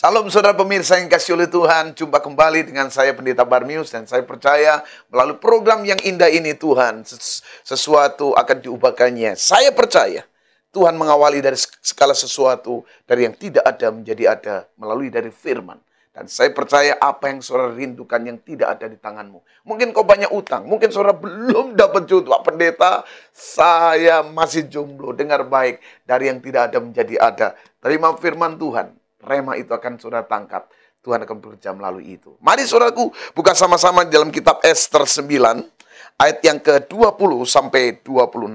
Salam saudara pemirsa yang kasih oleh Tuhan. Jumpa kembali dengan saya Pendeta Barmius. Dan saya percaya melalui program yang indah ini Tuhan, sesuatu akan diubahkannya. Saya percaya Tuhan mengawali dari segala sesuatu, dari yang tidak ada menjadi ada, melalui dari firman. Dan saya percaya apa yang saudara rindukan yang tidak ada di tanganmu. Mungkin kau banyak utang, mungkin saudara belum dapat jodoh. Pak Pendeta, saya masih jomblo. Dengar baik, dari yang tidak ada menjadi ada. Terima firman Tuhan. Rema itu akan saudara tangkap. Tuhan akan bekerja melalui itu. Mari saudaraku, buka sama-sama di dalam kitab Ester 9, ayat yang ke-20 sampai 26.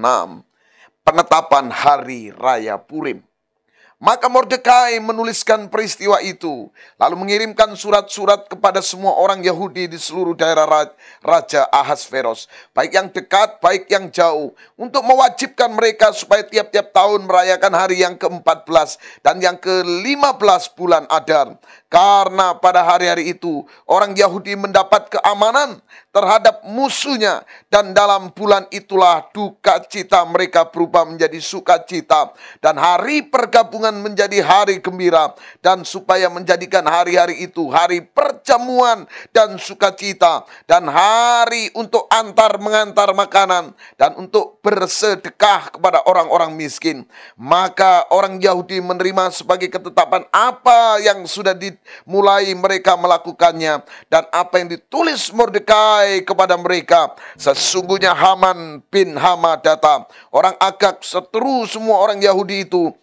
Penetapan Hari Raya Purim. Maka Mordekai menuliskan peristiwa itu, lalu mengirimkan surat-surat kepada semua orang Yahudi di seluruh daerah Raja Ahasveros, baik yang dekat, baik yang jauh, untuk mewajibkan mereka supaya tiap-tiap tahun merayakan hari yang ke-14 dan yang ke-15 bulan Adar. Karena pada hari-hari itu, orang Yahudi mendapat keamanan terhadap musuhnya, dan dalam bulan itulah duka cita mereka berubah menjadi sukacita, dan hari pergabungan menjadi hari gembira, dan supaya menjadikan hari-hari itu hari perjamuan dan sukacita, dan hari untuk mengantar makanan, dan untuk bersedekah kepada orang-orang miskin. Maka orang Yahudi menerima sebagai ketetapan apa yang sudah dimulai mereka melakukannya, dan apa yang ditulis Mordekai kepada mereka. Sesungguhnya Haman bin Hamadata, orang Agag, seteru semua orang Yahudi itu,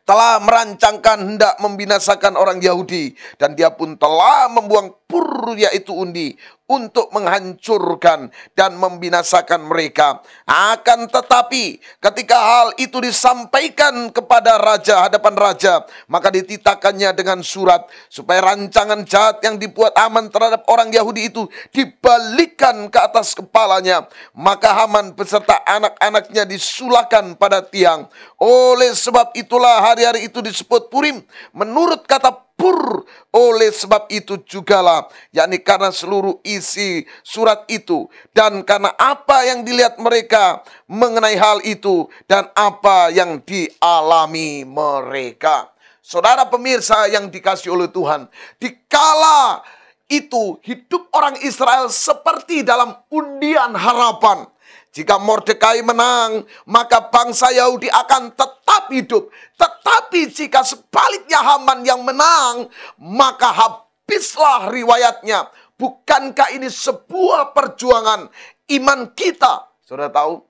telah merancangkan hendak membinasakan orang Yahudi, dan dia pun telah membuang pur, yaitu undi, untuk menghancurkan dan membinasakan mereka. Akan tetapi ketika hal itu disampaikan kepada raja, hadapan raja, maka dititahkannya dengan surat supaya rancangan jahat yang dibuat Haman terhadap orang Yahudi itu dibalikkan ke atas kepalanya. Maka Haman beserta anak-anaknya disulahkan pada tiang. Oleh sebab itulah hari-hari itu disebut Purim, menurut kata pur. Oleh sebab itu jugalah, yakni karena seluruh isi surat itu, dan karena apa yang dilihat mereka mengenai hal itu, dan apa yang dialami mereka. Saudara pemirsa yang dikasihi oleh Tuhan, dikala itu hidup orang Israel seperti dalam undian harapan. Jika Mordekai menang, maka bangsa Yahudi akan tetap hidup. Tetapi jika sebaliknya Haman yang menang, maka habislah riwayatnya. Bukankah ini sebuah perjuangan iman kita? Saudara tahu,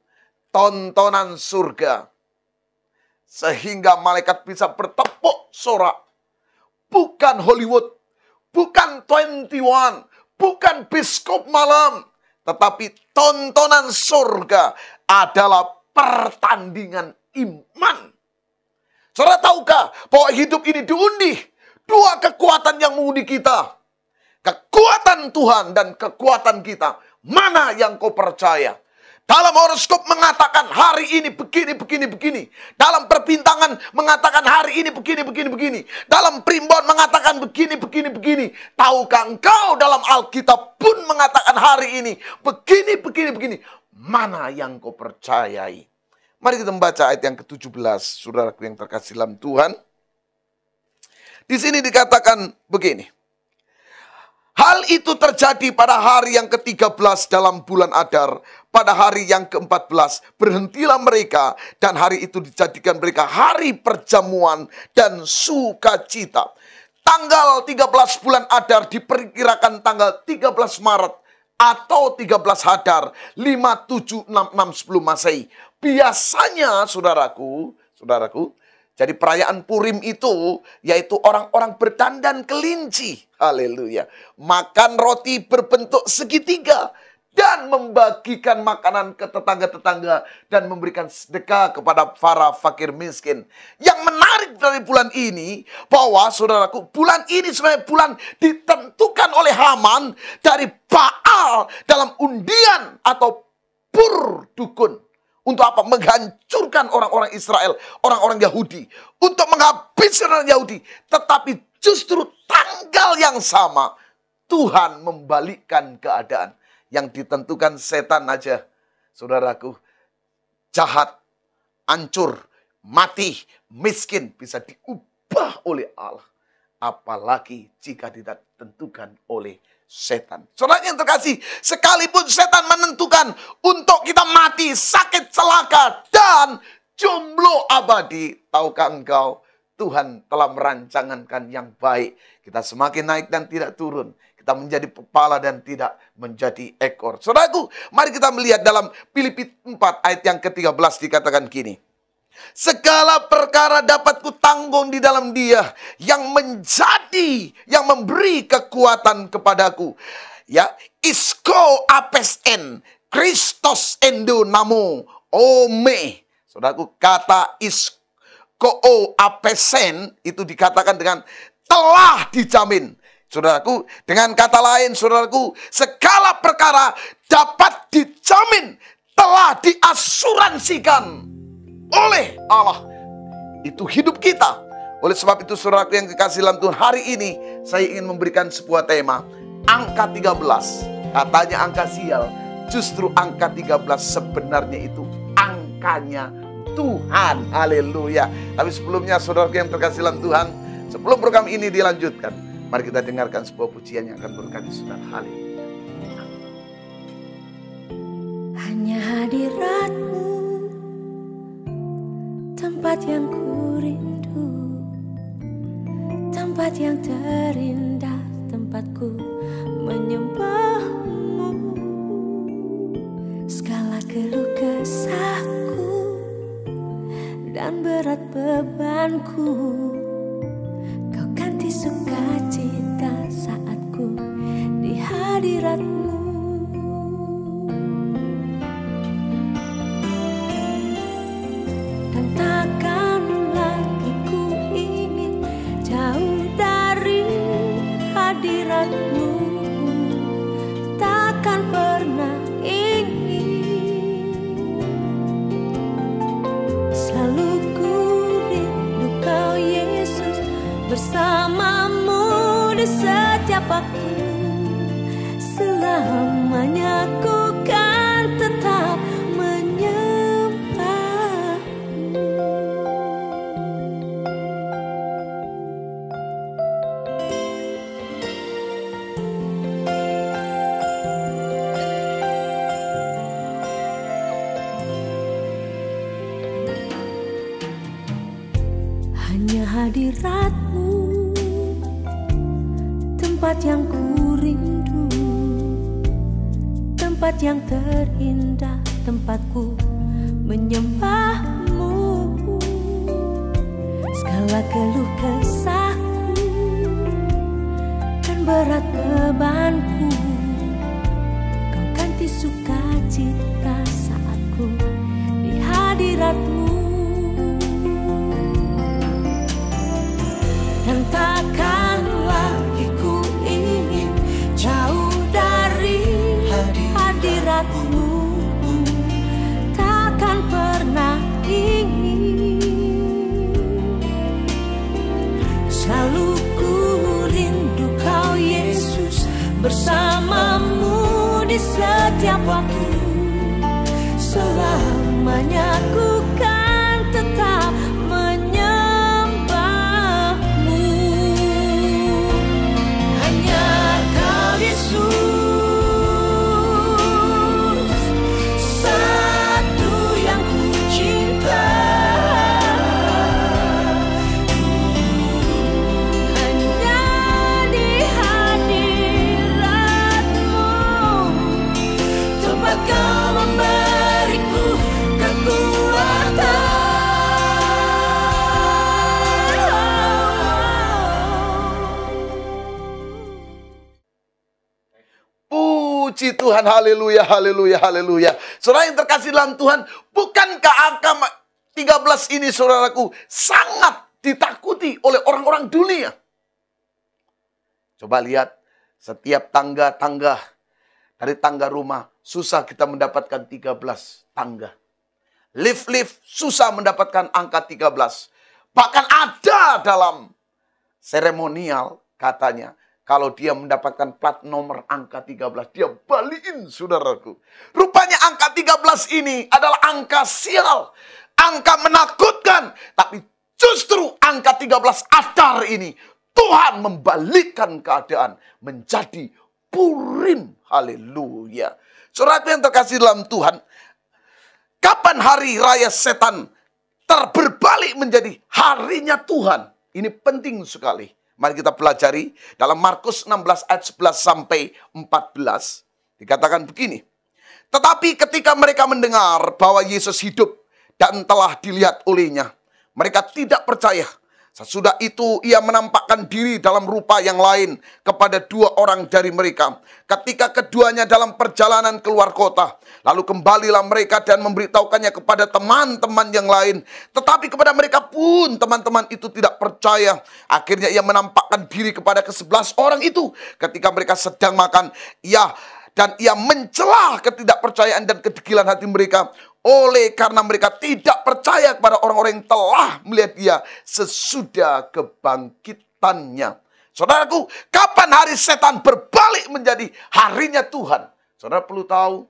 tontonan surga. Sehingga malaikat bisa bertepuk sorak. Bukan Hollywood, bukan 21, bukan biskop malam. Tetapi tontonan surga adalah pertandingan iman. Saudara tahukah bahwa hidup ini diundi dua kekuatan yang mengundi kita. Kekuatan Tuhan dan kekuatan kita. Mana yang kau percaya? Dalam horoskop mengatakan hari ini begini, begini, begini. Dalam perbintangan mengatakan hari ini begini, begini, begini. Dalam primbon mengatakan begini, begini, begini. Tahukah engkau dalam Alkitab pun mengatakan hari ini begini, begini, begini. Mana yang kau percayai? Mari kita membaca ayat yang ke-17, saudaraku yang terkasih dalam Tuhan. Di sini dikatakan begini. Hal itu terjadi pada hari yang ke-13 dalam bulan Adar. Pada hari yang ke-14 berhentilah mereka, dan hari itu dijadikan mereka hari perjamuan dan sukacita. Tanggal 13 bulan Adar diperkirakan tanggal 13 Maret atau 13 Hadar 5766 sebelum Masehi. Biasanya saudaraku, jadi perayaan Purim itu yaitu orang-orang berdandan kelinci. Haleluya. Makan roti berbentuk segitiga dan membagikan makanan ke tetangga-tetangga dan memberikan sedekah kepada para fakir miskin. Yang menarik dari bulan ini bahwa saudaraku, bulan ini sebenarnya bulan ditentukan oleh Haman dari Baal dalam undian atau pur dukun. Untuk apa? Menghancurkan orang-orang Israel, orang-orang Yahudi. Untuk menghabiskan orang Yahudi. Tetapi justru tanggal yang sama, Tuhan membalikkan keadaan. Yang ditentukan setan aja, saudaraku, jahat, hancur, mati, miskin, bisa diubah oleh Allah. apalagi jika tidak ditentukan oleh setan. Saudara yang terkasih, sekalipun setan menentukan untuk kita mati, sakit, celaka, dan jomblo abadi, tahukah engkau, Tuhan telah merancangkan yang baik. Kita semakin naik dan tidak turun. Kita menjadi kepala dan tidak menjadi ekor. Saudaraku, mari kita melihat dalam Filipi 4 ayat yang ke-13 dikatakan gini. Segala perkara dapat kutanggung di dalam Dia yang memberi kekuatan kepadaku. Ya, isko apesen, Kristos endo namo, ome. Saudaraku, kata isko apesen itu dikatakan dengan telah dijamin. Saudaraku, dengan kata lain, saudaraku, segala perkara dapat dijamin, telah diasuransikan oleh Allah. Itu hidup kita. Oleh sebab itu, saudaraku yang kekasih dalam Tuhan, hari ini saya ingin memberikan sebuah tema, angka 13. Katanya angka sial, justru angka 13 sebenarnya itu angkanya Tuhan. Haleluya. Tapi sebelumnya, saudaraku yang terkasih dalam Tuhan, sebelum program ini dilanjutkan, mari kita dengarkan sebuah pujian yang akan berkati saudara. Haleluya. Hanya hadirat-Mu, tempat yang ku rindu, tempat yang terindah, tempatku menyembah-Mu. Segala keluh kesahku dan berat bebanku, Kau ganti sukacita saat ku di hadirat-Mu. Dan takkan lagi ku ingin jauh dari hadirat-Mu. Takkan pernah ingin. Selalu ku rindu Kau Yesus, bersama-Mu di setiap waktu. Selamanya ku kan tetap menyembah-Mu. Hanya hadirat-Mu, tempat yang ku rindu, tempat yang terindah, tempatku menyembah-Mu. Segala keluh kesahku dan berat bebanku, Kau ganti sukacita saat ku di hadirat-Mu. Dan takkan lagi ku ingin jauh dari hadirat-Mu. Takkan pernah ingin. Selalu ku rindu Kau Yesus, bersama-Mu di setiap waktu. Selamanya ku kan tetap menyembah-Mu. Hanya Kau Yesus, satu yang ku cinta. Hanya di hadirat-Mu, tempat Kau memberiku kekuatan. Puji Tuhan, haleluya, haleluya, haleluya. Saudara yang terkasih dalam Tuhan, bukankah angka 13 ini, saudaraku, sangat ditakuti oleh orang-orang dunia? Coba lihat, setiap tangga-tangga, dari tangga rumah, susah kita mendapatkan 13 tangga. Lift-lift, susah mendapatkan angka 13. Bahkan ada dalam seremonial, katanya, kalau dia mendapatkan plat nomor angka 13, dia balikin, saudaraku. Rupanya angka 13 ini adalah angka sial, angka menakutkan. Tapi justru angka 13 adar ini, Tuhan membalikkan keadaan menjadi Purim. Haleluya. Saudaraku yang terkasih dalam Tuhan, kapan hari raya setan berbalik menjadi harinya Tuhan? Ini penting sekali. Mari kita pelajari dalam Markus 16 ayat 11 sampai 14. Dikatakan begini. Tetapi ketika mereka mendengar bahwa Yesus hidup dan telah dilihat olehnya, mereka tidak percaya. Sesudah itu ia menampakkan diri dalam rupa yang lain kepada 2 orang dari mereka. Ketika keduanya dalam perjalanan keluar kota, lalu kembalilah mereka dan memberitahukannya kepada teman-teman yang lain. Tetapi kepada mereka pun teman-teman itu tidak percaya. Akhirnya ia menampakkan diri kepada ke-11 orang itu. Ketika mereka sedang makan, ia mencela ketidakpercayaan dan kedegilan hati mereka. Oleh karena mereka tidak percaya kepada orang-orang yang telah melihat dia sesudah kebangkitannya. Saudaraku, kapan hari setan berbalik menjadi harinya Tuhan? Saudara perlu tahu,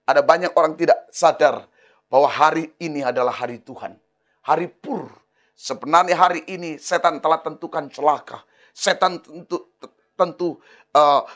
ada banyak orang tidak sadar bahwa hari ini adalah hari Tuhan. Hari Pur. Sebenarnya hari ini setan telah tentukan celaka. Setan tentu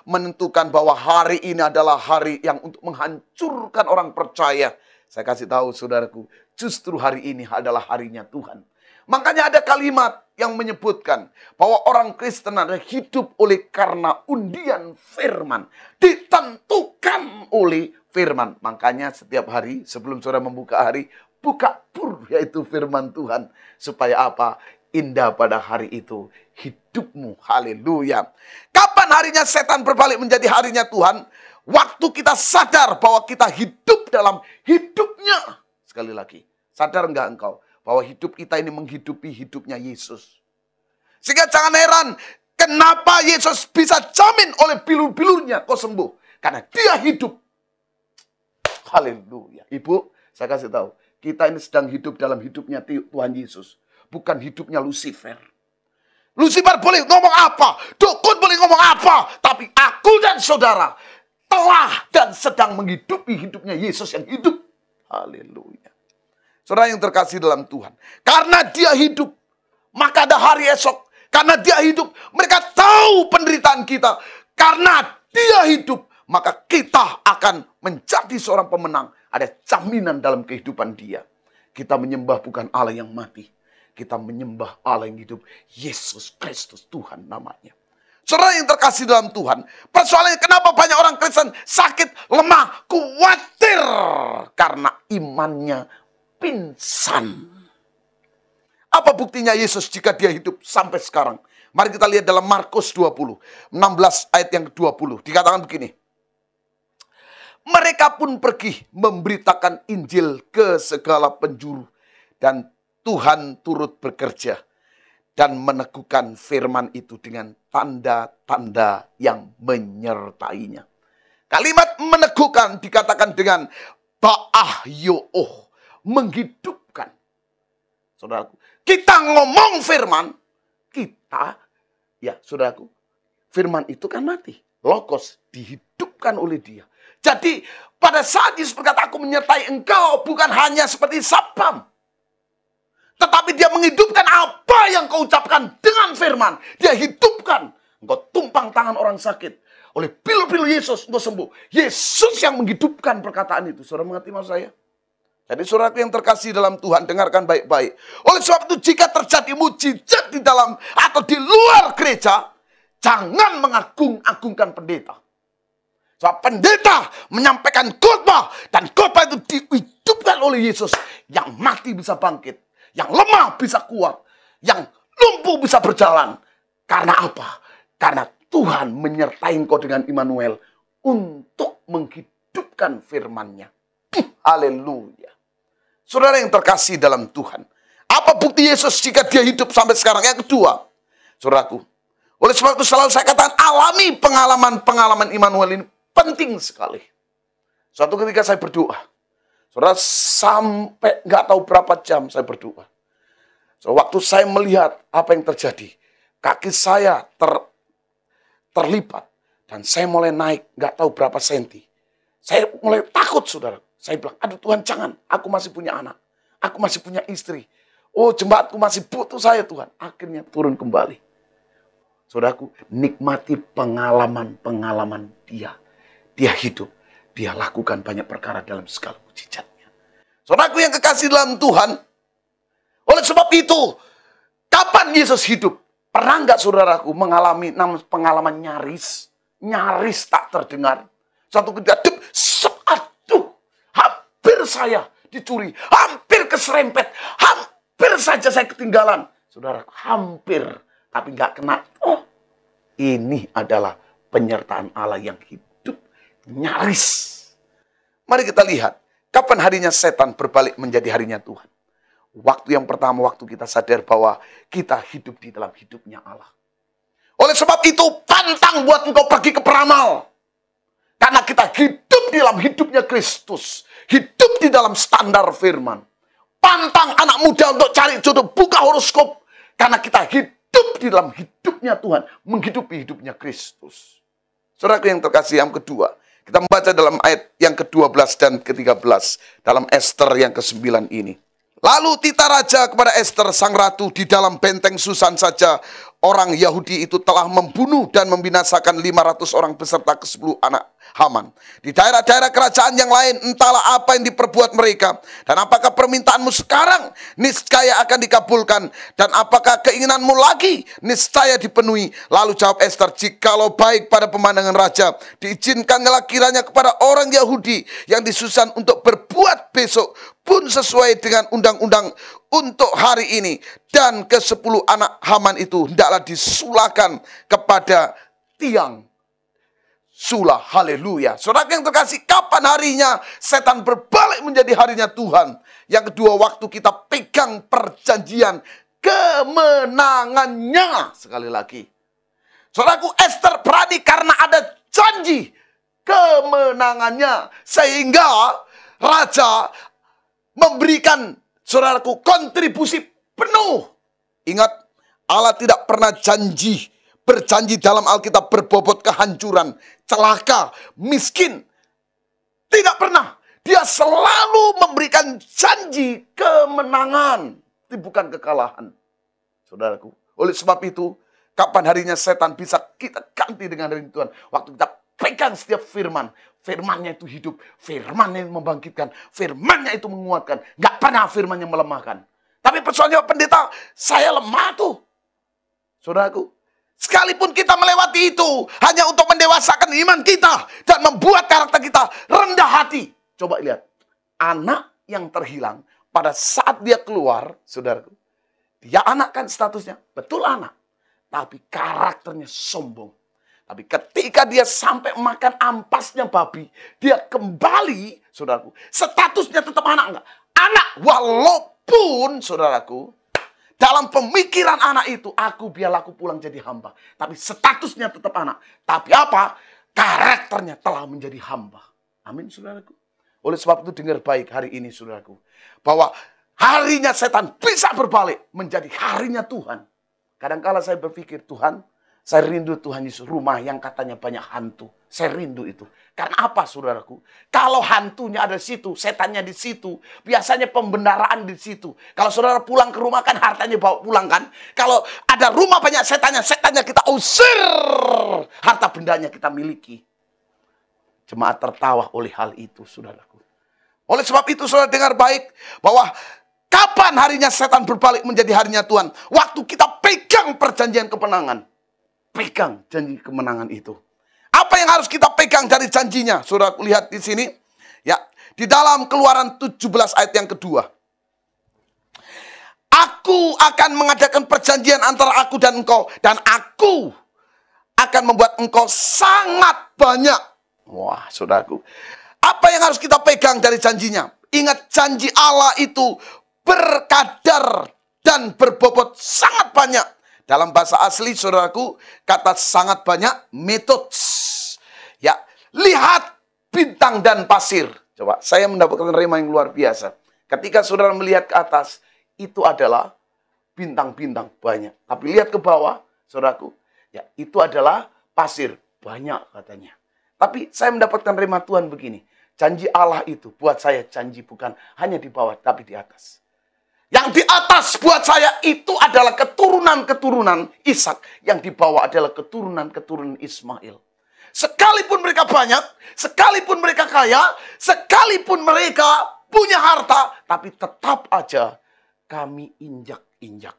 menentukan bahwa hari ini adalah hari yang untuk menghancurkan orang percaya. Saya kasih tahu saudaraku, justru hari ini adalah harinya Tuhan. Makanya ada kalimat yang menyebutkan bahwa orang Kristen adalah hidup oleh karena undian firman. Ditentukan oleh firman. Makanya setiap hari sebelum saudara membuka hari, buka Pur, yaitu firman Tuhan. Supaya apa? Indah pada hari itu hidupmu. Haleluya. Kapan harinya setan berbalik menjadi harinya Tuhan? Waktu kita sadar bahwa kita hidup dalam hidupnya. Sekali lagi, sadar enggak engkau bahwa hidup kita ini menghidupi hidupnya Yesus? Sehingga jangan heran kenapa Yesus bisa jamin oleh bilur-bilurnya kau sembuh. Karena dia hidup. Haleluya. Ibu, saya kasih tahu, kita ini sedang hidup dalam hidupnya Tuhan Yesus. Bukan hidupnya Lucifer. Lucifer boleh ngomong apa, dukun boleh ngomong apa, tapi aku dan saudara telah dan sedang menghidupi hidupnya Yesus yang hidup. Haleluya. Saudara yang terkasih dalam Tuhan, karena dia hidup, maka ada hari esok. Karena dia hidup, mereka tahu penderitaan kita. Karena dia hidup, maka kita akan menjadi seorang pemenang. Ada jaminan dalam kehidupan dia. Kita menyembah bukan Allah yang mati. Kita menyembah Allah yang hidup. Yesus Kristus Tuhan namanya. Saudara yang terkasih dalam Tuhan, persoalannya kenapa banyak orang Kristen sakit, lemah, khawatir karena imannya pingsan. Apa buktinya Yesus jika dia hidup sampai sekarang? Mari kita lihat dalam Markus 20, 16 ayat yang ke-20. Dikatakan begini. Mereka pun pergi memberitakan Injil ke segala penjuru. Dan Tuhan turut bekerja dan meneguhkan firman itu dengan tanda-tanda yang menyertainya. Kalimat meneguhkan dikatakan dengan ba'ahyo'oh, menghidupkan. Saudaraku, kita ngomong firman, kita, ya saudaraku, firman itu kan mati. Logos dihidupkan oleh dia. Jadi pada saat Yesus berkata, aku menyertai engkau, bukan hanya seperti sapam. Tetapi dia menghidupkan apa yang kau ucapkan dengan firman. Dia hidupkan. Engkau tumpang tangan orang sakit. Oleh pil-pil Yesus, engkau sembuh. Yesus yang menghidupkan perkataan itu. Saudara mengerti maksud saya? Jadi saudaraku yang terkasih dalam Tuhan, dengarkan baik-baik. Oleh sebab itu, jika terjadi mujizat di dalam atau di luar gereja, jangan mengagung-agungkan pendeta. Sebab pendeta menyampaikan khotbah. Dan khotbah itu dihidupkan oleh Yesus. Yang mati bisa bangkit. Yang lemah bisa kuat. Yang lumpuh bisa berjalan. Karena apa? Karena Tuhan menyertai engkau dengan Immanuel. Untuk menghidupkan firman-Nya. Haleluya. Saudara yang terkasih dalam Tuhan. Apa bukti Yesus jika dia hidup sampai sekarang? Yang kedua. Saudaraku. Oleh sebab itu selalu saya katakan alami pengalaman-pengalaman Immanuel ini penting sekali. Suatu ketika saya berdoa. Saudara, sampai nggak tahu berapa jam saya berdoa. So, waktu saya melihat apa yang terjadi, kaki saya terlipat dan saya mulai naik nggak tahu berapa senti. Saya mulai takut, saudara. Saya bilang, aduh Tuhan jangan, aku masih punya anak, aku masih punya istri. Oh jemaatku masih butuh saya Tuhan. Akhirnya turun kembali. Saudaraku, nikmati pengalaman-pengalaman dia. Dia hidup, dia lakukan banyak perkara dalam segala mukjizatnya. Saudaraku yang kekasih dalam Tuhan, oleh sebab itu, kapan Yesus hidup? Pernah nggak saudaraku mengalami pengalaman nyaris? Nyaris tak terdengar. Satu ketika, aduh, hampir saya dicuri, hampir keserempet, hampir saja saya ketinggalan. Saudaraku, hampir, tapi nggak kena. Oh, ini adalah penyertaan Allah yang hidup, nyaris. Mari kita lihat, kapan harinya setan berbalik menjadi harinya Tuhan. Waktu yang pertama, waktu kita sadar bahwa kita hidup di dalam hidupnya Allah. Oleh sebab itu, pantang buat engkau pergi ke peramal. Karena kita hidup di dalam hidupnya Kristus. Hidup di dalam standar firman. Pantang anak muda untuk cari jodoh, buka horoskop. Karena kita hidup di dalam hidupnya Tuhan. Menghidupi hidupnya Kristus. Saudaraku yang terkasih, yang kedua. Kita membaca dalam ayat yang ke-12 dan ke-13. Dalam Ester yang ke-9 ini. Lalu titah raja kepada Ester sang ratu di dalam benteng Susan saja. Orang Yahudi itu telah membunuh dan membinasakan 500 orang beserta ke-10 anak Haman. Di daerah-daerah kerajaan yang lain entahlah apa yang diperbuat mereka. Dan apakah permintaanmu sekarang niscaya akan dikabulkan. Dan apakah keinginanmu lagi niscaya dipenuhi. Lalu jawab Ester, jikalau baik pada pemandangan raja, diizinkanlah kiranya kepada orang Yahudi yang di Susan untuk berbuat besok pun sesuai dengan undang-undang untuk hari ini. Dan ke-10 anak Haman itu hendaklah disulahkan kepada tiang sulah. Haleluya. Saudara yang terkasih, kapan harinya setan berbalik menjadi harinya Tuhan? Yang kedua, waktu kita pegang perjanjian kemenangannya. Sekali lagi, saudaraku, Ester berani karena ada janji kemenangannya. Sehingga raja memberikan, saudaraku, kontribusi penuh. Ingat, Allah tidak pernah berjanji dalam Alkitab berbobot kehancuran, celaka, miskin. Tidak pernah. Dia selalu memberikan janji kemenangan. Itu bukan kekalahan. Saudaraku, oleh sebab itu, kapan harinya setan bisa kita ganti dengan hari Tuhan? Waktu kita pegang setiap firman. Firmannya itu hidup, firmannya itu membangkitkan, firmannya itu menguatkan. Gak pernah firmannya melemahkan. Tapi persoalannya pendeta, saya lemah tuh. Saudaraku, sekalipun kita melewati itu, hanya untuk mendewasakan iman kita dan membuat karakter kita rendah hati. Coba lihat, anak yang terhilang pada saat dia keluar, saudaraku, dia anak kan statusnya, betul anak. Tapi karakternya sombong. Tapi ketika dia sampai makan ampasnya babi, dia kembali, saudaraku, statusnya tetap anak enggak? Anak, walaupun, saudaraku, dalam pemikiran anak itu, biarlah aku pulang jadi hamba. Tapi statusnya tetap anak. Tapi apa? Karakternya telah menjadi hamba. Amin, saudaraku. Oleh sebab itu dengar baik hari ini, saudaraku. Bahwa harinya setan bisa berbalik menjadi harinya Tuhan. Kadang-kala saya berpikir, Tuhan, saya rindu Tuhan Yesus, rumah yang katanya banyak hantu. Saya rindu itu. Karena apa, saudaraku? Kalau hantunya ada di situ, setannya di situ, biasanya pembenaran di situ. Kalau saudara pulang ke rumah kan hartanya bawa pulang kan? Kalau ada rumah banyak setannya, setannya kita usir. Harta bendanya kita miliki. Jemaat tertawa oleh hal itu, saudaraku. Oleh sebab itu, saudara dengar baik bahwa kapan harinya setan berbalik menjadi harinya Tuhan? Waktu kita pegang perjanjian kemenangan. Pegang janji kemenangan itu. Apa yang harus kita pegang dari janjinya? Saudara lihat di sini. Ya, di dalam Keluaran 17 ayat yang kedua. Aku akan mengadakan perjanjian antara aku dan engkau. Dan aku akan membuat engkau sangat banyak. Wah, saudaraku. Apa yang harus kita pegang dari janjinya? Ingat, janji Allah itu berkadar dan berbobot sangat banyak. Dalam bahasa asli, saudaraku, kata sangat banyak, metods. Ya, lihat bintang dan pasir. Coba, saya mendapatkan rema yang luar biasa. Ketika saudara melihat ke atas, itu adalah bintang-bintang banyak. Tapi lihat ke bawah, saudaraku, ya, itu adalah pasir banyak katanya. Tapi saya mendapatkan rema Tuhan begini. Janji Allah itu buat saya janji bukan hanya di bawah, tapi di atas. Yang di atas buat saya itu adalah keturunan-keturunan Ishak. Yang di bawah adalah keturunan-keturunan Ismail. Sekalipun mereka banyak, sekalipun mereka kaya, sekalipun mereka punya harta, tapi tetap aja kami injak-injak.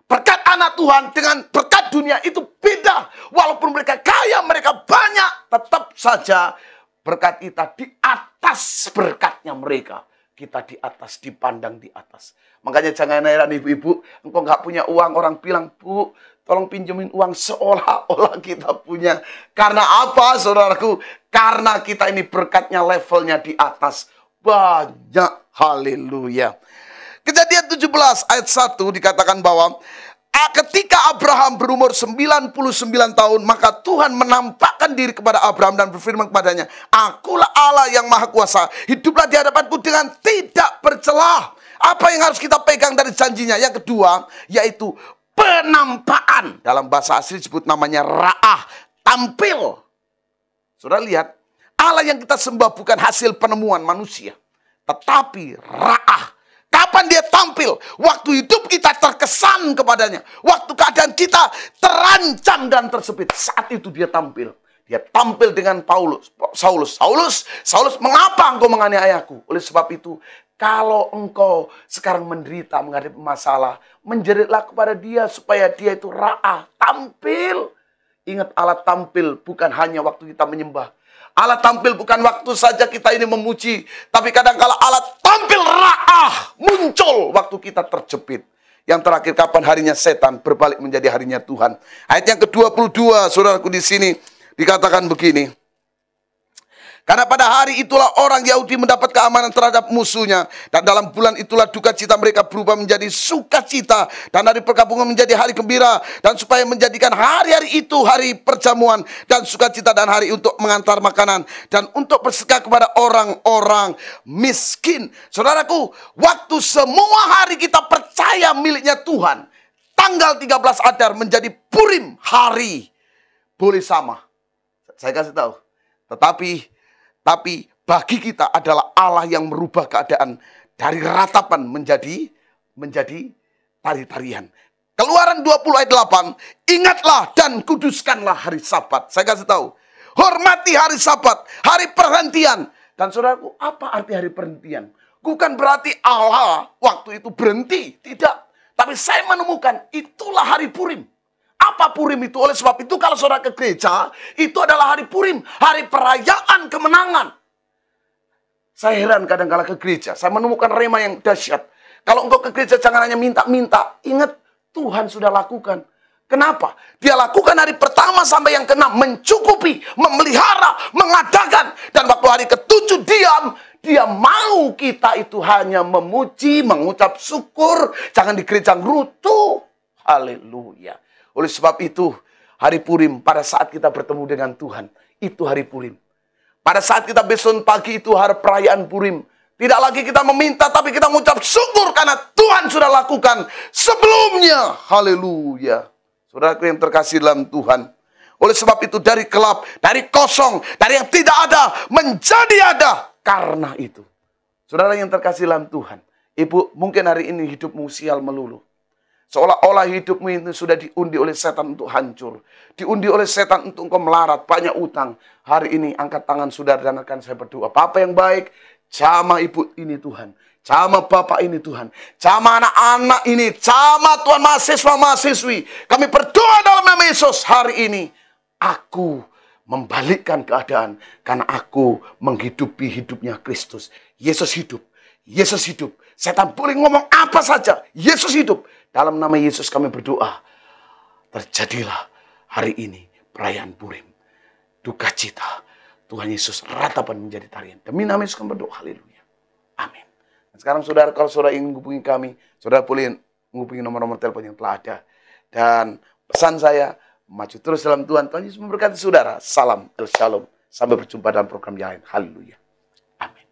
Berkat anak Tuhan dengan berkat dunia itu beda. Walaupun mereka kaya, mereka banyak, tetap saja berkat kita di atas berkatnya mereka. Kita di atas, dipandang di atas. Makanya jangan heran ibu-ibu, engkau nggak punya uang, orang bilang, Bu, tolong pinjemin uang, seolah-olah kita punya. Karena apa, saudaraku? Karena kita ini berkatnya levelnya di atas. Banyak, haleluya. Kejadian 17 ayat 1 dikatakan bahwa ketika Abraham berumur 99 tahun, maka Tuhan menampakkan diri kepada Abraham dan berfirman kepadanya, Akulah Allah yang Maha Kuasa, hiduplah di hadapanku dengan tidak bercelah. Apa yang harus kita pegang dari janjinya? Yang kedua, yaitu penampakan. Dalam bahasa asli disebut namanya ra'ah, tampil. Saudara lihat, Allah yang kita sembah bukan hasil penemuan manusia, tetapi ra'ah. Kapan dia tampil? Waktu hidup kita terkesan kepadanya. Waktu keadaan kita terancam dan tersepit. Saat itu dia tampil. Dia tampil dengan Saulus, mengapa engkau menganiayaku? Oleh sebab itu, kalau engkau sekarang menderita, menghadapi masalah, menjeritlah kepada dia supaya dia itu ra'ah, tampil. Ingat, Allah tampil bukan hanya waktu kita menyembah. Allah tampil bukan waktu saja kita ini memuji, tapi kadang-kala Allah tampil ra'ah, muncul waktu kita terjepit. Yang terakhir, kapan harinya setan berbalik menjadi harinya Tuhan. Ayat yang ke-22, saudaraku, di sini dikatakan begini. Karena pada hari itulah orang Yahudi mendapat keamanan terhadap musuhnya. Dan dalam bulan itulah duka cita mereka berubah menjadi sukacita. Dan hari perkabungan menjadi hari gembira. Dan supaya menjadikan hari-hari itu hari perjamuan dan sukacita, dan hari untuk mengantar makanan. Dan untuk bersedekah kepada orang-orang miskin. Saudaraku, waktu semua hari kita percaya miliknya Tuhan, tanggal 13 Adar menjadi Purim, hari. Boleh sama. Saya kasih tahu. Tetapi bagi kita adalah Allah yang merubah keadaan dari ratapan menjadi tari-tarian. Keluaran 20 ayat 8, ingatlah dan kuduskanlah hari Sabat. Saya kasih tahu, hormati hari Sabat, hari perhentian. Dan saudaraku, apa arti hari perhentian? Bukan berarti Allah waktu itu berhenti, tidak. Tapi saya menemukan itulah hari Purim. Apa Purim itu? Oleh sebab itu kalau saudara ke gereja, itu adalah hari Purim, hari perayaan kemenangan. Saya heran kadang-kala ke gereja, saya menemukan rema yang dahsyat. Kalau engkau ke gereja jangan hanya minta-minta, ingat Tuhan sudah lakukan. Kenapa? Dia lakukan hari pertama sampai yang ke-6, mencukupi, memelihara, mengadakan. Dan waktu hari ke-7 diam, dia mau kita itu hanya memuji, mengucap syukur, jangan di gereja ngerutu. Haleluya. Oleh sebab itu, hari Purim, pada saat kita bertemu dengan Tuhan, itu hari Purim. Pada saat kita besok pagi itu hari perayaan Purim. Tidak lagi kita meminta, tapi kita mengucap syukur karena Tuhan sudah lakukan sebelumnya. Haleluya. Saudaraku yang terkasih dalam Tuhan. Oleh sebab itu, dari gelap, dari kosong, dari yang tidak ada, menjadi ada. Karena itu. Saudara yang terkasih dalam Tuhan. Ibu, mungkin hari ini hidupmu sial melulu. Seolah-olah hidupmu itu sudah diundi oleh setan untuk hancur. Diundi oleh setan untuk engkau melarat, banyak utang. Hari ini angkat tangan saudara dan akan saya berdoa. Apa yang baik, jamah ibu ini Tuhan. Jamah bapak ini Tuhan. Jamah anak-anak ini. Jamah Tuhan mahasiswa-mahasiswi. Kami berdoa dalam nama Yesus hari ini. Aku membalikkan keadaan. Karena aku menghidupi hidupnya Kristus. Yesus hidup. Yesus hidup. Setan boleh ngomong apa saja. Yesus hidup. Dalam nama Yesus kami berdoa. Terjadilah hari ini perayaan Purim. Duka cita. Tuhan Yesus ratapan menjadi tarian. Demi nama Yesus kami berdoa. Haleluya. Amin. Dan sekarang saudara, kalau saudara ingin menghubungi kami, saudara boleh menghubungi nomor-nomor telepon yang telah ada. Dan pesan saya, maju terus dalam Tuhan. Tuhan Yesus memberkati saudara. Salam, shalom. Sampai berjumpa dalam program yang lain. Haleluya. Amin.